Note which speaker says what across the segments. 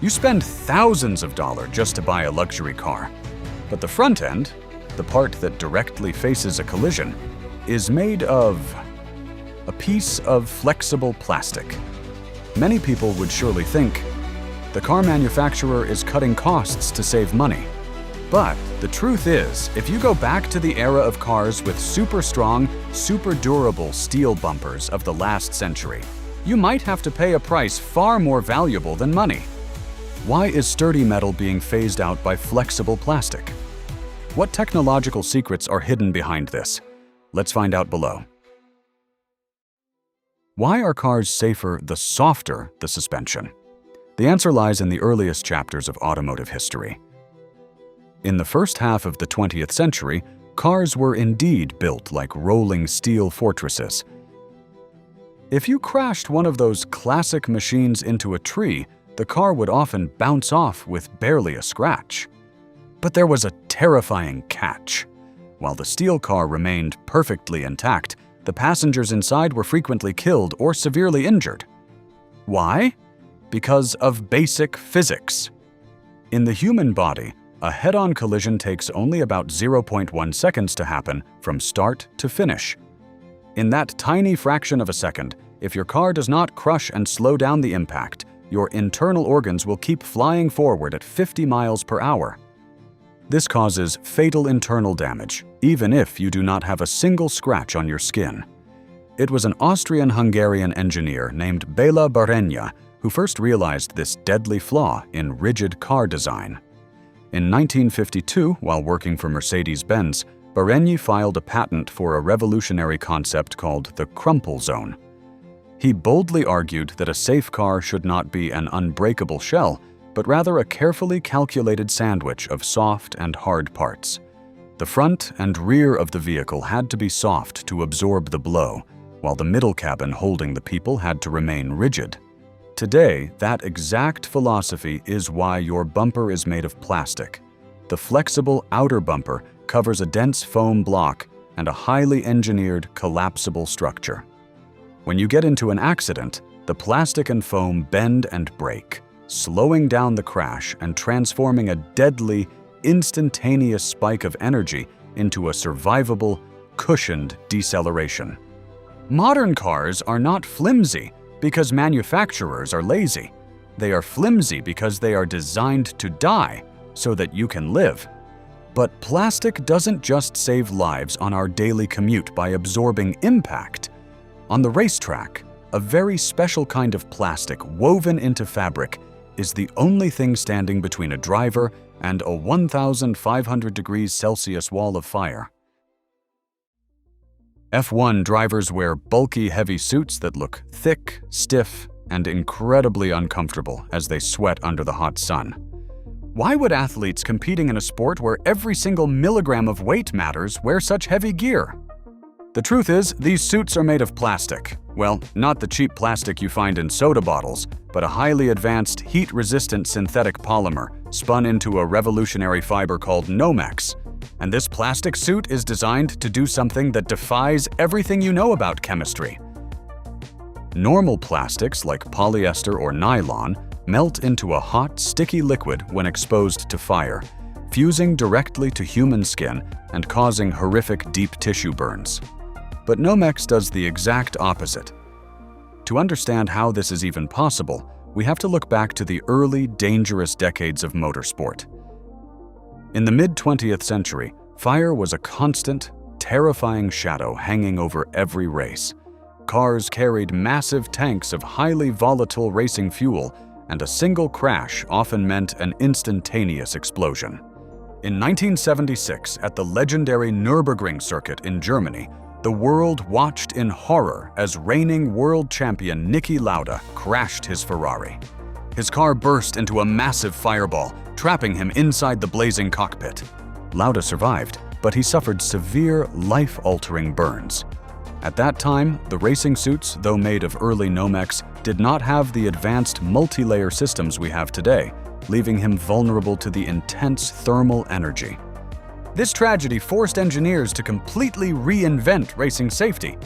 Speaker 1: You spend thousands of dollars just to buy a luxury car. But the front end, the part that directly faces a collision, is made of a piece of flexible plastic. Many people would surely think the car manufacturer is cutting costs to save money. But the truth is, if you go back to the era of cars with super strong, super durable steel bumpers of the last century, you might have to pay a price far more valuable than money. Why is sturdy metal being phased out by flexible plastic? What technological secrets are hidden behind this? Let's find out below. Why are cars safer the softer the suspension? The answer lies in the earliest chapters of automotive history. In the first half of the 20th century, cars were indeed built like rolling steel fortresses. If you crashed one of those classic machines into a tree, the car would often bounce off with barely a scratch. But there was a terrifying catch. While the steel car remained perfectly intact, the passengers inside were frequently killed or severely injured. Why? Because of basic physics. In the human body, a head-on collision takes only about 0.1 seconds to happen from start to finish. In that tiny fraction of a second, if your car does not crush and slow down the impact, your internal organs will keep flying forward at 50 miles per hour. This causes fatal internal damage, even if you do not have a single scratch on your skin. It was an Austrian-Hungarian engineer named Béla Barenya who first realized this deadly flaw in rigid car design. In 1952, while working for Mercedes-Benz, Barenya filed a patent for a revolutionary concept called the crumple zone. He boldly argued that a safe car should not be an unbreakable shell, but rather a carefully calculated sandwich of soft and hard parts. The front and rear of the vehicle had to be soft to absorb the blow, while the middle cabin holding the people had to remain rigid. Today, that exact philosophy is why your bumper is made of plastic. The flexible outer bumper covers a dense foam block and a highly engineered collapsible structure. When you get into an accident, the plastic and foam bend and break, slowing down the crash and transforming a deadly, instantaneous spike of energy into a survivable, cushioned deceleration. Modern cars are not flimsy because manufacturers are lazy. They are flimsy because they are designed to die so that you can live. But plastic doesn't just save lives on our daily commute by absorbing impact. On the racetrack, a very special kind of plastic woven into fabric is the only thing standing between a driver and a 1,500 degrees Celsius wall of fire. F1 drivers wear bulky, heavy suits that look thick, stiff, and incredibly uncomfortable as they sweat under the hot sun. Why would athletes competing in a sport where every single milligram of weight matters wear such heavy gear? The truth is, these suits are made of plastic. Well, not the cheap plastic you find in soda bottles, but a highly advanced, heat-resistant synthetic polymer spun into a revolutionary fiber called Nomex. And this plastic suit is designed to do something that defies everything you know about chemistry. Normal plastics like polyester or nylon melt into a hot, sticky liquid when exposed to fire, fusing directly to human skin and causing horrific deep tissue burns. But Nomex does the exact opposite. To understand how this is even possible, we have to look back to the early, dangerous decades of motorsport. In the mid-20th century, fire was a constant, terrifying shadow hanging over every race. Cars carried massive tanks of highly volatile racing fuel, and a single crash often meant an instantaneous explosion. In 1976, at the legendary Nürburgring circuit in Germany, the world watched in horror as reigning world champion Niki Lauda crashed his Ferrari. His car burst into a massive fireball, trapping him inside the blazing cockpit. Lauda survived, but he suffered severe, life-altering burns. At that time, the racing suits, though made of early Nomex, did not have the advanced multi-layer systems we have today, leaving him vulnerable to the intense thermal energy. This tragedy forced engineers to completely reinvent racing safety.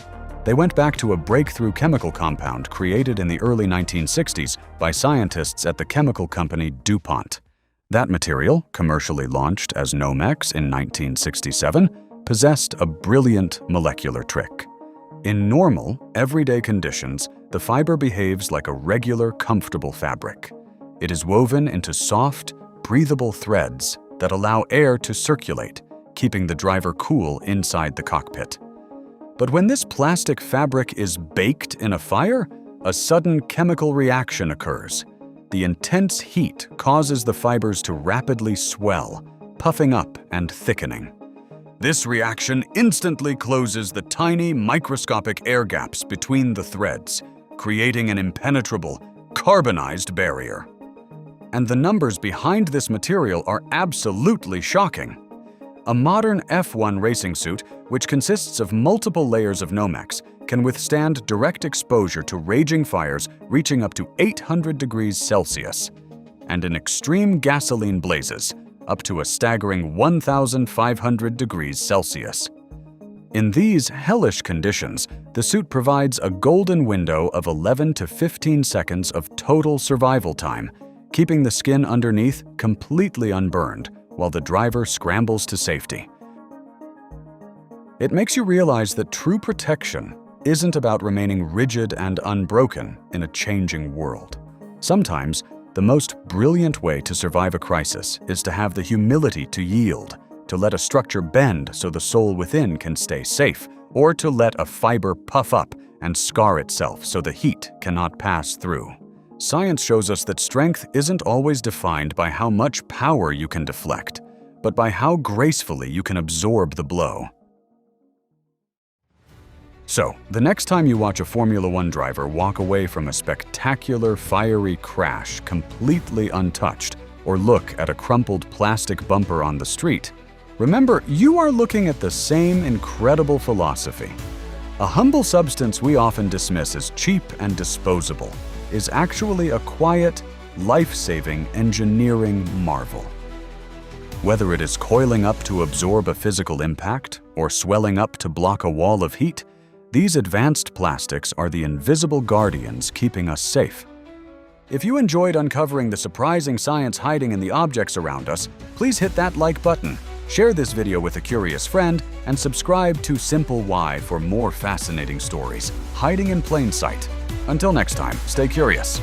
Speaker 1: They went back to a breakthrough chemical compound created in the early 1960s by scientists at the chemical company DuPont. That material, commercially launched as Nomex in 1967, possessed a brilliant molecular trick. In normal, everyday conditions, the fiber behaves like a regular, comfortable fabric. It is woven into soft, breathable threads that allow air to circulate, keeping the driver cool inside the cockpit. But when this plastic fabric is baked in a fire, a sudden chemical reaction occurs. The intense heat causes the fibers to rapidly swell, puffing up and thickening. This reaction instantly closes the tiny, microscopic air gaps between the threads, creating an impenetrable, carbonized barrier. And the numbers behind this material are absolutely shocking. A modern F1 racing suit, which consists of multiple layers of Nomex, can withstand direct exposure to raging fires reaching up to 800 degrees Celsius, and in extreme gasoline blazes, up to a staggering 1,500 degrees Celsius. In these hellish conditions, the suit provides a golden window of 11 to 15 seconds of total survival time, keeping the skin underneath completely unburned while the driver scrambles to safety. It makes you realize that true protection isn't about remaining rigid and unbroken in a changing world. Sometimes, the most brilliant way to survive a crisis is to have the humility to yield, to let a structure bend so the soul within can stay safe, or to let a fiber puff up and scar itself so the heat cannot pass through. Science shows us that strength isn't always defined by how much power you can deflect, but by how gracefully you can absorb the blow. So, the next time you watch a Formula One driver walk away from a spectacular, fiery crash completely untouched, or look at a crumpled plastic bumper on the street, remember you are looking at the same incredible philosophy. A humble substance we often dismiss as cheap and disposable is actually a quiet, life-saving engineering marvel. Whether it is coiling up to absorb a physical impact or swelling up to block a wall of heat, these advanced plastics are the invisible guardians keeping us safe. If you enjoyed uncovering the surprising science hiding in the objects around us, please hit that like button, share this video with a curious friend, and subscribe to Simple Why for more fascinating stories hiding in plain sight. Until next time, stay curious.